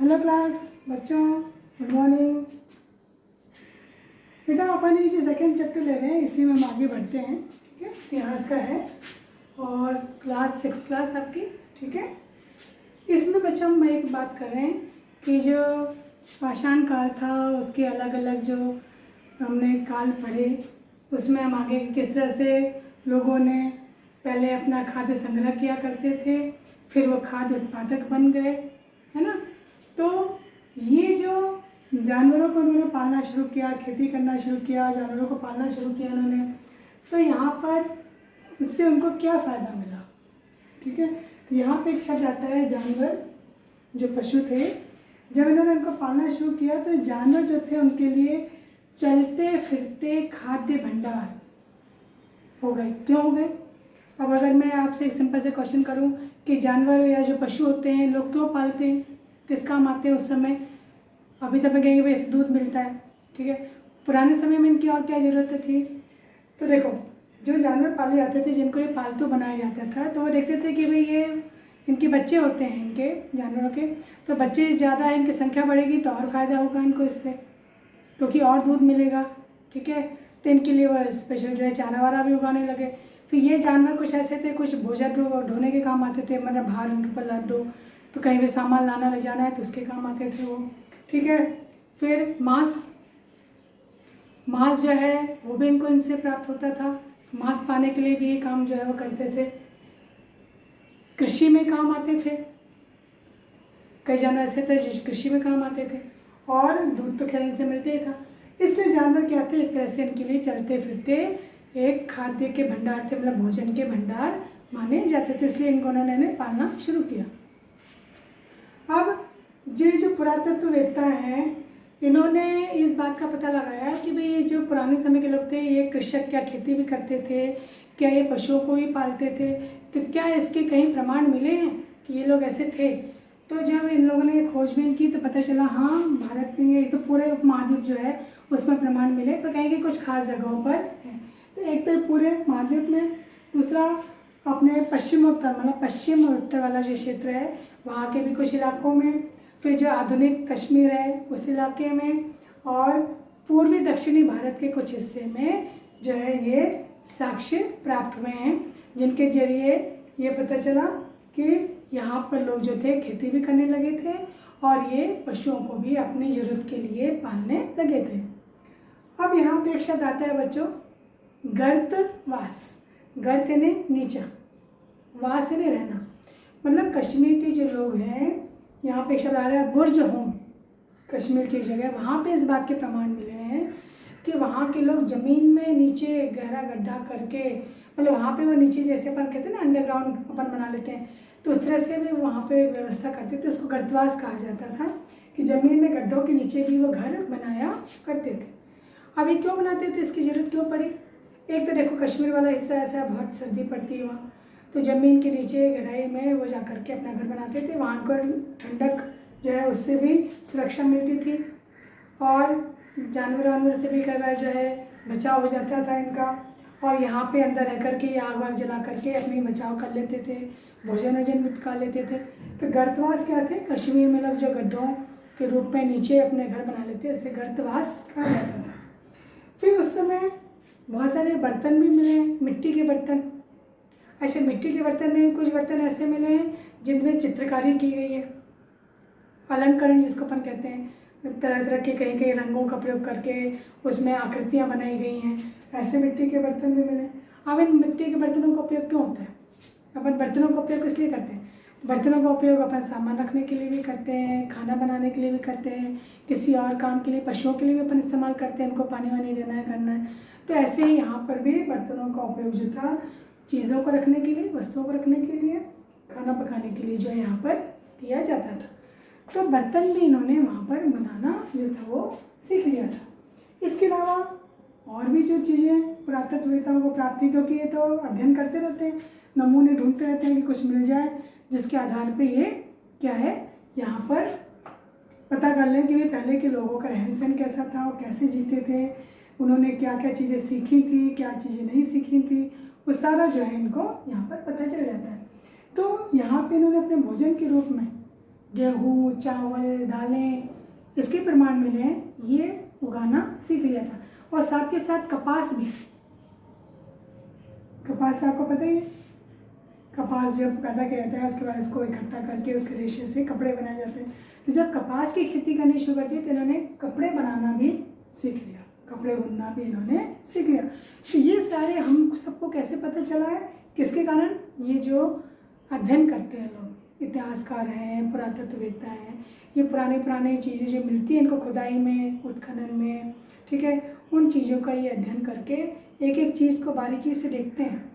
Hello class बच्चों, good morning. बेटा अपन ये जो सेकेंड चैप्टर ले रहे हैं इसी में हम आगे बढ़ते हैं। ठीक है, इतिहास का है और क्लास 6 क्लास आपकी। ठीक है, इसमें बच्चों हम एक बात कर रहे हैं कि जो पाषाण काल था उसके अलग अलग जो हमने काल पढ़े, उसमें हम आगे किस तरह से लोगों ने पहले अपना खाद्य संग्रह किया करते थे, फिर वो खाद्य उत्पादक बन गए, है ना। तो ये जो जानवरों को उन्होंने पालना शुरू किया, खेती करना शुरू किया, जानवरों को पालना शुरू किया उन्होंने, तो यहाँ पर इससे उनको क्या फ़ायदा मिला। ठीक है, तो यहाँ पे एक शब्द आता है जानवर, जो पशु थे। जब इन्होंने उनको पालना शुरू किया तो जानवर जो थे उनके लिए चलते फिरते खाद्य भंडार हो गए। क्यों हो गए? अब अगर मैं आपसे एक सिंपल से क्वेश्चन करूं कि जानवर या जो पशु होते हैं लोग क्यों पालते हैं, किस काम आते हैं उस समय, अभी तक मैं कहेंगे भाई इससे दूध मिलता है। ठीक है, पुराने समय में इनकी और क्या ज़रूरत थी। तो देखो, जो जानवर पाले जाते थे, जिनको ये पालतू बनाया जाता था, तो वो देखते थे कि भाई ये इनके बच्चे होते हैं, इनके जानवरों के, तो बच्चे ज़्यादा है, इनकी संख्या बढ़ेगी तो और फ़ायदा होगा इनको इससे, क्योंकि और दूध मिलेगा। ठीक है, तो इनके लिए वो स्पेशल जो है चारा वारा भी उगाने लगे। फिर ये जानवर कुछ ऐसे थे, कुछ भोजन ढोने के काम आते थे, मतलब बाहर उनके ऊपर लाद दो तो कहीं भी सामान लाना ले जाना है तो उसके काम आते थे वो। ठीक है, फिर मांस जो है वो भी इनको इनसे प्राप्त होता था, मांस पाने के लिए भी ये काम जो है वो करते थे। कृषि में काम आते थे, कई जानवर ऐसे थे जो कृषि में काम आते थे, और दूध तो खैर इनसे मिलते ही था। इससे जानवर क्या थे, एक तरह से इनके लिए चलते फिरते एक खाद्य के भंडार थे, मतलब भोजन के भंडार माने जाते थे, इसलिए इनको उन्होंने पालना शुरू किया। अब जो पुरातत्ववेत्ता हैं, इन्होंने इस बात का पता लगाया कि भाई ये जो पुराने समय के लोग थे, ये कृषक क्या खेती भी करते थे, क्या ये पशुओं को भी पालते थे, तो क्या इसके कहीं प्रमाण मिले हैं कि ये लोग ऐसे थे। तो जब इन लोगों ने खोजबीन की तो पता चला हाँ, भारत में ये तो पूरे उपमहाद्वीप जो है उसमें प्रमाण मिले, पर कहीं कुछ खास जगहों पर है। तो एक तो पूरे महाद्वीप में, दूसरा अपने पश्चिम उत्तर, मतलब पश्चिम और उत्तर वाला जो क्षेत्र है वहाँ के भी कुछ इलाकों में, फिर जो आधुनिक कश्मीर है उस इलाके में, और पूर्वी दक्षिणी भारत के कुछ हिस्से में जो है ये साक्ष्य प्राप्त हुए हैं, जिनके जरिए ये पता चला कि यहाँ पर लोग जो थे खेती भी करने लगे थे और ये पशुओं को भी अपनी ज़रूरत के लिए पालने लगे थे। अब यहाँ पे एक शब्द आता है बच्चों, गर्तवास। गर्त यानी नीचा, वास यानी रहना, मतलब कश्मीर के जो लोग हैं, यहाँ पे एक शब्द आ रहा है बुर्ज होम, कश्मीर की जगह, वहाँ पे इस बात के प्रमाण मिले हैं कि वहाँ के लोग ज़मीन में नीचे गहरा गड्ढा करके, मतलब वहाँ पे वो नीचे जैसे अपन कहते हैं ना अंडरग्राउंड अपन बना लेते हैं, तो उस तरह से भी वहाँ पे व्यवस्था करते थे। उसको गर्तवास कहा जाता था कि ज़मीन में गड्ढों के नीचे भी वो घर बनाया करते थे। अब ये क्यों बनाते थे, इसकी ज़रूरत क्यों पड़ी? एक तो देखो कश्मीर वाला हिस्सा ऐसा बहुत सर्दी पड़ती है वहाँ, तो ज़मीन के नीचे गहराई में वो जा कर के अपना घर बनाते थे, वहाँ को ठंडक जो है उससे भी सुरक्षा मिलती थी, और जानवर से भी कई बार जो है बचाव हो जाता था इनका, और यहाँ पे अंदर रह कर के आग वाग जला करके अपनी बचाव कर लेते थे, भोजन वोजन निपटा लेते थे। तो गर्तवास क्या थे, कश्मीर में लोग जो गड्ढों के रूप में नीचे अपने घर बना लेते, इससे गर्तवास कहा जाता था। फिर उस समय बहुत सारे बर्तन भी मिले, मिट्टी के बर्तन। अच्छा, मिट्टी के बर्तन में कुछ बर्तन ऐसे मिले हैं जिनमें चित्रकारी की गई है, अलंकरण जिसको अपन कहते हैं, तरह तरह के कई कई रंगों का प्रयोग करके उसमें आकृतियाँ बनाई गई हैं, ऐसे मिट्टी के बर्तन भी मिले। अब इन मिट्टी के बर्तनों का उपयोग क्यों होता है, अपन बर्तनों का उपयोग किस लिए करते हैं? बर्तनों का उपयोग अपन सामान रखने के लिए भी करते हैं, खाना बनाने के लिए भी करते हैं, किसी और काम के लिए, पशुओं के लिए भी अपन इस्तेमाल करते हैं, उनको पानी वानी देना है, करना है। तो ऐसे ही यहाँ पर भी बर्तनों का उपयोग जो था, चीज़ों को रखने के लिए, वस्तुओं को रखने के लिए, खाना पकाने के लिए जो है यहाँ पर किया जाता था। तो बर्तन भी इन्होंने वहाँ पर बनाना जो था वो सीख लिया था। इसके अलावा और भी जो चीज़ें पुरातत्ववेत्ताओं को प्राप्त थी, क्योंकि ये तो अध्ययन करते रहते हैं, नमूने ढूंढते रहते हैं कि कुछ मिल जाए जिसके आधार पे ये क्या है यहाँ पर पता कर लें कि भी पहले के लोगों का रहन सहन कैसा था, वो कैसे जीते थे, उन्होंने क्या क्या चीज़ें सीखी थी, क्या चीज़ें नहीं सीखी थी, वो सारा जो है इनको यहाँ पर पता चल जाता है। तो यहाँ पे इन्होंने अपने भोजन के रूप में गेहूँ, चावल, दालें, इसके प्रमाण मिले हैं, ये उगाना सीख लिया था। और साथ के साथ कपास भी, कपास आपको पता ही है, कपास जब पैदा किया जाता है उसके बाद इसको इकट्ठा करके उसके रेशे से कपड़े बनाए जाते हैं। तो जब कपास की खेती करनी शुरू कर दी तो इन्होंने कपड़े बनाना भी सीख लिया, कपड़े बुनना भी इन्होंने सीख लिया। तो ये सारे हम सबको कैसे पता चला है, किसके कारण? ये जो अध्ययन करते हैं लोग, इतिहासकार हैं, पुरातत्ववेत्ता हैं, ये पुराने चीज़ें जो मिलती हैं इनको खुदाई में, उत्खनन में, ठीक है, उन चीज़ों का ये अध्ययन करके एक एक चीज़ को बारीकी से देखते हैं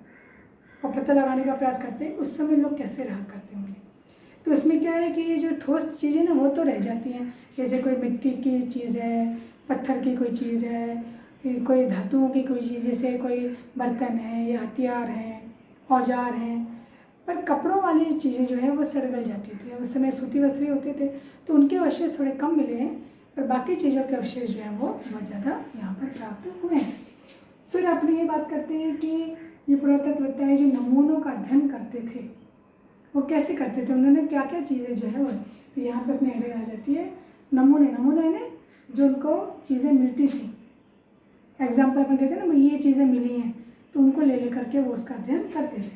और पता लगाने का प्रयास करते हैं उस समय लोग कैसे रहा करते होंगे। तो इसमें क्या है कि ये जो ठोस चीज़ें ना वो तो रह जाती हैं, जैसे कोई मिट्टी की चीज़ है, पत्थर की कोई चीज़ है, कोई धातुओं की कोई चीज़, जैसे कोई बर्तन है या हथियार हैं, औजार हैं। पर कपड़ों वाली चीज़ें जो है वो सड़ गल जाती थी, उस समय सूती वस्त्र ही होते थे, तो उनके अवशेष थोड़े कम मिले हैं, पर बाकी चीज़ों के अवशेष जो हैं वो बहुत ज़्यादा यहाँ पर प्राप्त हुए हैं। फिर अपनी ये बात करते हैं कि ये पुरातत्ववेत्ता जो नमूनों का अध्ययन करते थे वो कैसे करते थे, उन्होंने क्या क्या चीज़ें जो है वो, तो यहाँ पर अपनी हेडिंग आ जाती है नमूने ने जो उनको चीज़ें मिलती थी, एग्जाम्पल अपन कहते हैं ना, ये चीज़ें मिली हैं, तो उनको ले करके वो उसका अध्ययन करते थे।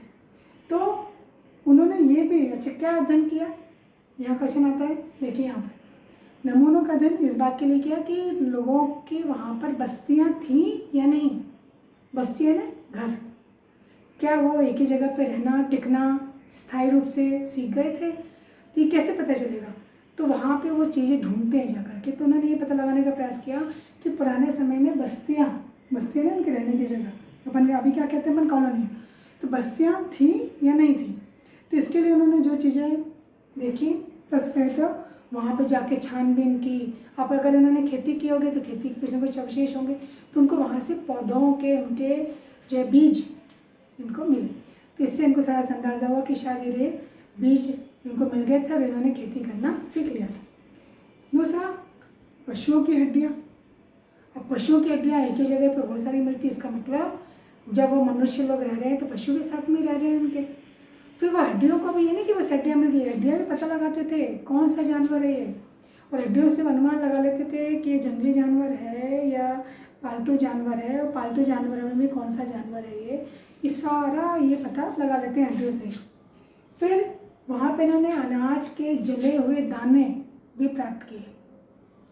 तो उन्होंने ये भी अच्छा क्या अध्ययन किया, यहाँ क्वेश्चन आता है, देखिए यहाँ पर नमूनों का अध्ययन इस बात के लिए किया कि लोगों की वहाँ पर बस्तियाँ थीं या नहीं, बस्तियाँ ना घर, क्या वो एक ही जगह पे रहना, टिकना स्थायी रूप से सीख गए थे, तो ये कैसे पता चलेगा? तो वहाँ पे वो चीज़ें ढूंढते हैं जा करके। तो उन्होंने ये पता लगाने का प्रयास किया कि पुराने समय में बस्तियाँ ना उनके रहने की जगह, अपन अभी क्या कहते हैं अपन कॉलोनी, तो बस्तियाँ थी या नहीं थी। तो इसके लिए उन्होंने जो चीज़ें देखी, सबसे पहले तो वहाँ पे जाके छानबीन की। अब अगर इन्होंने खेती की होगी तो खेती के कुछ ना कुछ अवशेष होंगे, तो उनको वहाँ से पौधों के उनके जो है बीज इनको मिले, तो इससे इनको थोड़ा सा अंदाज़ा हुआ कि शायद ये बीज इनको मिल गए थे और इन्होंने खेती करना सीख लिया था। दूसरा, पशुओं की हड्डियाँ। अब पशुओं की हड्डियाँ एक ही जगह पर बहुत सारी मिलती है, इसका मतलब जब वो मनुष्य लोग रह रहे हैं तो पशु भी साथ में रह रहे हैं उनके। फिर वो हड्डियों को भी ये नहीं कि बस हड्डियाँ मिल गई, हड्डियाँ भी पता लगाते थे कौन सा जानवर है ये, और हड्डियों से अनुमान लगा लेते थे कि ये जंगली जानवर है या पालतू जानवर है, और पालतू जानवरों में भी कौन सा जानवर है ये सारा ये पता लगा लेते हैं हड्डियों से। फिर वहाँ पे इन्होंने अनाज के जले हुए दाने भी प्राप्त किए,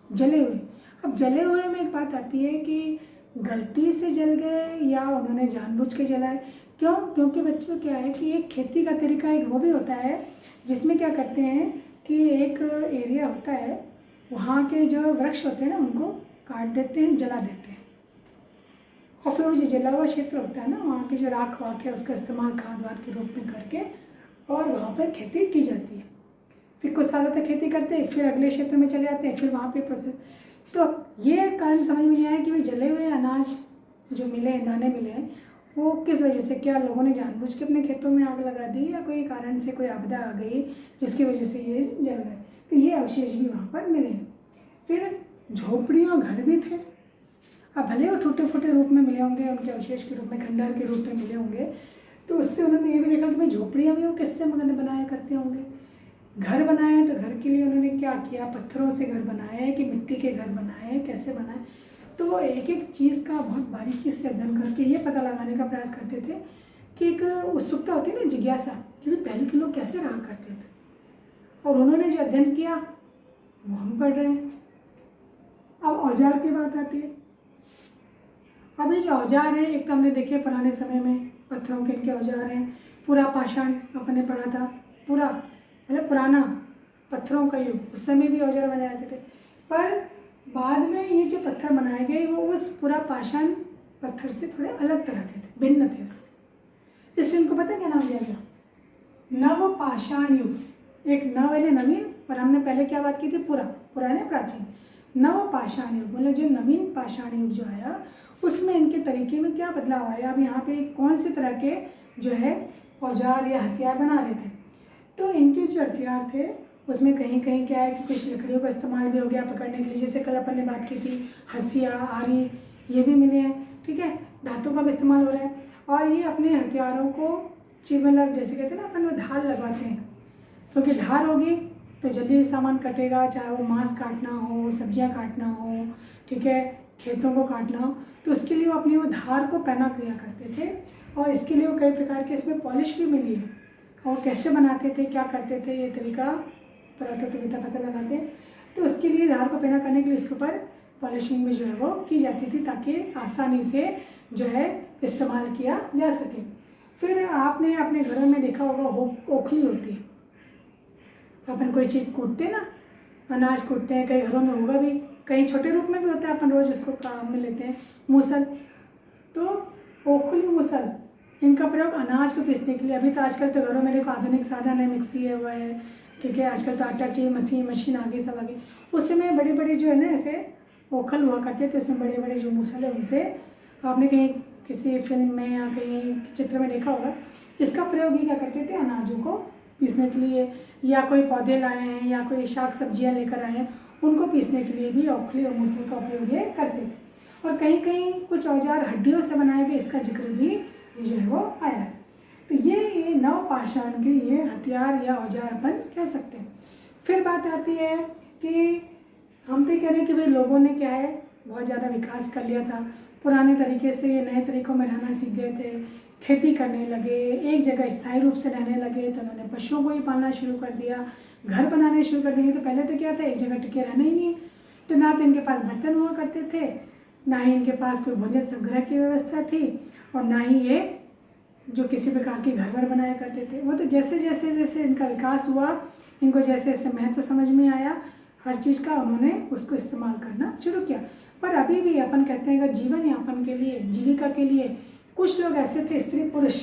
जले हुए। अब जले हुए में एक बात आती है कि गलती से जल गए या उन्होंने जानबूझ के जलाए, क्यों? क्योंकि बच्चों क्या है कि एक खेती का तरीका एक वो भी होता है जिसमें क्या करते हैं कि एक एरिया होता है, वहाँ के जो वृक्ष होते हैं ना उनको काट देते हैं, जला देते हैं, और फिर वो जो जला हुआ क्षेत्र होता है ना, वहाँ के जो राख वाख है उसका इस्तेमाल खाद वाद के रूप में करके और वहाँ पर खेती की जाती है। फिर कुछ सालों तक खेती करते हैं, फिर अगले क्षेत्र में चले जाते हैं, फिर वहाँ पे प्रोसेस। तो ये कारण समझ में नहीं आया कि वे जले हुए अनाज जो मिले हैं, दाने मिले हैं, वो किस वजह से, क्या लोगों ने जानबूझ के अपने खेतों में आग लगा दी या कोई कारण से कोई आपदा आ गई जिसकी वजह से ये जल गए, तो ये अवशेष भी वहाँ पर मिले हैं। फिर झोपड़ियाँ घर भी थे, अब भले वो टूटे फूटे रूप में मिले होंगे, उनके अवशेष के रूप में, खंडहर के रूप में मिले होंगे, तो उससे उन्होंने ये भी देखा कि भाई झोपड़ियाँ भी वो किससे मगन बनाया करते होंगे। घर बनाए हैं तो घर के लिए उन्होंने क्या किया, पत्थरों से घर बनाए कि मिट्टी के घर बनाए, कैसे बनाए, तो वो एक एक चीज़ का बहुत बारीकी से अध्ययन करके ये पता लगाने का प्रयास करते थे कि एक उत्सुकता होती है ना, जिज्ञासा, कि पहले के लोग कैसे रहा करते थे, और उन्होंने जो अध्ययन किया वो हम पढ़ रहे हैं। अब औजार की बात आती है। अब ये जो औजार है, एक तो हमने देखे पुराने समय में पत्थरों के इनके औजार हैं, पूरा पाषाण अपने पढ़ा था, पूरा मतलब पुराना पत्थरों का युग, उस समय भी औजार बनाए जाते थे, पर बाद में ये जो पत्थर बनाए गए वो उस पूरा पाषाण पत्थर से थोड़े अलग तरह के थे, भिन्न थे उससे। इससे इनको पता क्या नाम दिया गया, नव पाषाण युग। एक नव है नवीन, और हमने पहले क्या बात की थी, पुराने प्राचीन। नव पाषाण युग मतलब जो नवीन पाषाण युग जो आया उसमें इनके तरीके में क्या बदलाव आया। अब यहाँ पे कौन सी तरह के जो है औजार या हथियार बना रहे थे, तो इनके जो हथियार थे उसमें कहीं कहीं क्या है कि कुछ लकड़ियों का इस्तेमाल भी हो गया पकड़ने के लिए, जैसे कल अपन ने बात की थी हंसिया, आरी, ये भी मिले हैं, ठीक है, धातु का भी इस्तेमाल हो रहा है। और ये अपने हथियारों को मतलब जैसे कहते हैं ना अपन वो धार लगवाते हैं, क्योंकि धार होगी तो जल्दी सामान कटेगा, चाहे वो मांस काटना हो, सब्जियां काटना हो, ठीक है, खेतों को काटना हो, तो उसके लिए वो अपनी वो धार को पहना किया करते थे। और इसके लिए वो कई प्रकार के इसमें पॉलिश भी मिली है, और कैसे बनाते थे, क्या करते थे, ये तरीका पुरातत्वविद्या पता लगाते। तो उसके लिए धार को पहना करने के लिए इसके ऊपर पॉलिशिंग भी जो है वो की जाती थी, ताकि आसानी से जो है इस्तेमाल किया जा सके। फिर आपने अपने घरों में देखा होगा ओखली होती है, अपन कोई चीज़ कूटते ना, अनाज कूटते हैं, कई घरों में होगा भी, कई छोटे रूप में भी होता है, अपन रोज़ उसको काम में लेते हैं। मूसल, तो ओखली मूसल, इनका प्रयोग अनाज को पीसने के लिए। अभी तो आजकल तो घरों में देखो आधुनिक साधन है, मिक्सी है, वह है, ठीक है, आजकल तो आटा की मशीन आ गई, सब आ गई। उस समय बड़ी बड़ी जो है ना ऐसे ओखल हुआ करते थे, इसमें बड़े बड़े जो मूसल है उनसे, आपने कहीं किसी फिल्म में या कहीं चित्र में देखा होगा। इसका प्रयोग ही क्या करते थे, अनाजों को पीसने के लिए, या कोई पौधे लाए हैं या कोई शाक सब्जियां लेकर आए हैं, उनको पीसने के लिए भी ओखली और मूसल का उपयोग ये करते थे। और कहीं कहीं कुछ औजार हड्डियों से बनाए गए, इसका जिक्र भी ये जो है वो आया है। तो ये नवपाषाण के ये हथियार या औजार अपन कह सकते हैं। फिर बात आती है कि हम तो कह रहे हैं कि भाई लोगों ने क्या है, बहुत ज़्यादा विकास कर लिया था, पुराने तरीके से ये नए तरीक़ों में रहना सीख गए थे, खेती करने लगे, एक जगह स्थायी रूप से रहने लगे, तो उन्होंने पशुओं को ही पालना शुरू कर दिया, घर बनाने शुरू कर दिए। तो पहले तो क्या था, एक जगह टिके रहना ही नहीं है, तो ना तो इनके पास बर्तन हुआ करते थे, ना ही इनके पास कोई भोजन संग्रह की व्यवस्था थी, और ना ही ये जो किसी प्रकार के घर वर बनाया करते थे। वो तो जैसे जैसे जैसे इनका विकास हुआ, इनको जैसे जैसे महत्व समझ में आया हर चीज़ का, उन्होंने उसको इस्तेमाल करना शुरू किया। पर अभी भी अपन कहते हैं कि जीवन यापन के लिए, जीविका के लिए कुछ लोग ऐसे थे, स्त्री पुरुष,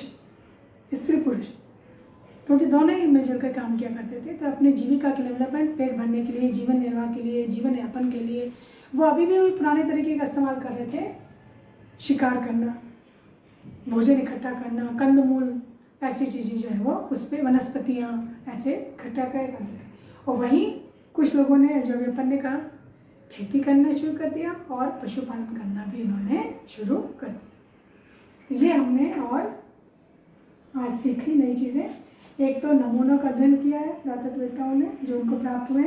क्योंकि दोनों ही मिलजुल कर काम किया करते थे, तो अपनी जीविका के लिए, मतलब पेट भरने के लिए, जीवन निर्वाह के लिए, जीवन यापन के लिए वो अभी भी वही पुराने तरीके का इस्तेमाल कर रहे थे। शिकार करना, भोजन इकट्ठा करना, कंदमूल, ऐसी चीज़ें जो है वो उस पर, वनस्पतियाँ ऐसे इकट्ठा करते थे। और वहीं कुछ लोगों ने, जो भी अपन ने कहा, खेती करना शुरू कर दिया, और पशुपालन करना भी इन्होंने शुरू कर दिया। ये हमने और आज सीखी नई चीज़ें। एक तो नमूनों का अध्ययन किया है पुरातत्ववेत्ताओं ने, जो उनको प्राप्त हुए,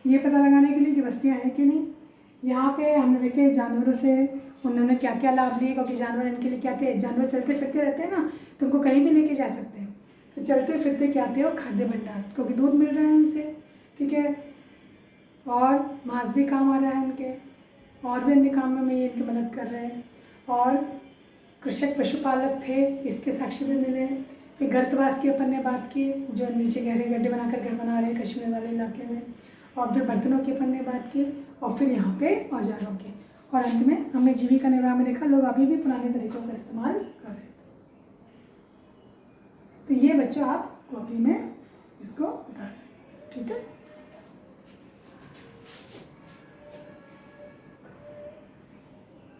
ये पता लगाने के लिए कि बस्तियाँ हैं कि नहीं। यहाँ पे हमने देखे जानवरों से उन्होंने क्या क्या लाभ लिए, क्योंकि जानवर इनके लिए क्या थे, जानवर चलते फिरते रहते हैं ना, तो उनको कहीं भी लेके जा सकते हैं। तो चलते फिरते क्या थे, वो खाद्य भंडार, क्योंकि दूध मिल रहा है उनसे, ठीक है, और मांस भी काम आ रहा है इनके, और भी अन्य कामों में ये इनकी मदद कर रहे हैं। और कृषक पशुपालक थे, इसके साक्ष्य भी मिले। फिर गर्तवास की अपन ने बात की, जो नीचे गहरे गड्ढे बनाकर घर बना रहे हैं कश्मीर वाले इलाके में। और फिर बर्तनों की अपन ने बात की, और फिर यहाँ पे औजारों की, और अंत में हमने जीविका निर्वाह में देखा लोग अभी भी पुराने तरीकों का इस्तेमाल कर रहे थे। तो ये बच्चों आप कॉपी में इसको उतार लें, ठीक है।